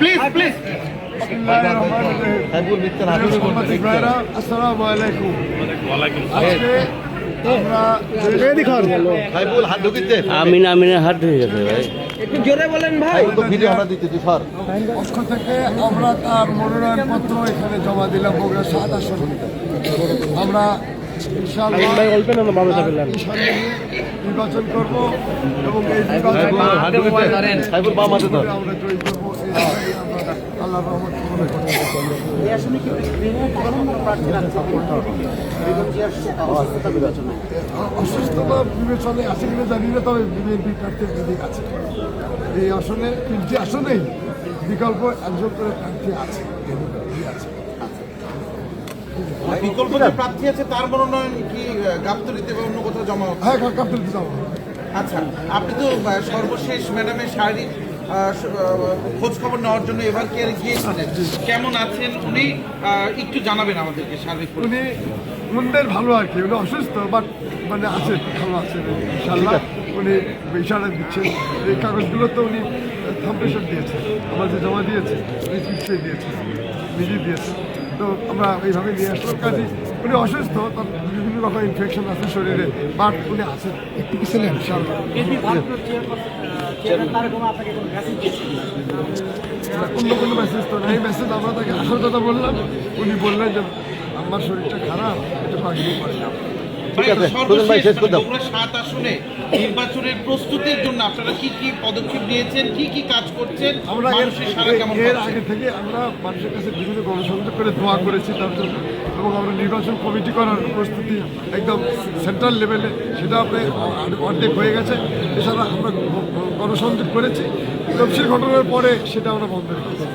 Please please. আসসালামু আলাইকুম। আমিন আমিনের হাত হয়ে গেছে ভাই, একটু জোরে বলেন ভাই। ভিডিও আমরা দিতেছি স্যার। পক্ষ থেকে আমরা তার মনোনয়নপত্র এখানে জমা দিলাম বগুড়া 7 আসন। আমরা ইনশাআল্লাহ নির্বাচন করব এবং এই নির্বাচন আমরা জয়ী করবো। আল্লাহর রহমত কামনা করি। অসুস্থতা বিবেচনায় আছে কিনা জানি না, তবে বিএনপি প্রার্থীর দিক আছে। এই আসনে 3টি আসনেই বিকল্প একজন করে প্রার্থী আছে। বিকল্প যে প্রার্থী আছে তার মনোনয়ন কি গাবতলীতে বা অন্য কোথাও জমা হবে? হ্যাঁ, গাবতলীতে যাবো। আচ্ছা, আপনি তো সর্বশেষ ম্যাডামের শারীরিক খোঁজ খবর নেওয়ার জন্য এবার কি গিয়েছিলেন, কেমন আছেন উনি একটু জানাবেন আমাদেরকে শারীরিক। উনি মন্দের ভালো আর কি, উনি অসুস্থ বাট মানে আছেন, ভালো আছেন ইনশাল্লাহ। উনি ইশারা দিচ্ছেন। এই কাগজগুলো তো উনি থাম্পেশন দিয়েছে, আমার যে জমা দিয়েছে উনি নিশ্চয়ই দিয়েছে, নিজেই দিয়েছে। তো আমরা এইভাবে নিয়ে আসলাম। কাজে উনি অসুস্থ, তার বিভিন্ন রকম ইনফেকশন আছে শরীরে, বাট উনি আছেন, একটু কিছু নেই ইনশাল্লাহ। অন্য কোনো মেসেজ তো নাই। মেসেজ আমরা তাকে আসার কথা বললাম, উনি বললেন যে আমার শরীরটা খারাপ, এটা পাগলি করে যাও। বগুড়া 7 আসনে নির্বাচনের প্রস্তুতির জন্য আপনারা কি কি পদক্ষেপ নিয়েছেন, কি কি কাজ করছেন? আমরা এর আগে থেকে আমরা মানুষের কাছে বিভিন্ন গণসংযোগ করে দোয়া করেছি তার জন্য, এবং আমরা নির্বাচন কমিটি করার প্রস্তুতি একদম সেন্ট্রাল লেভেলে, সেটা আপনার অর্ধেক হয়ে গেছে। এছাড়া আমরা গণসংযোগ করেছি, তফসিল ঘটনার পরে সেটা আমরা বন্ধ রেখেছি।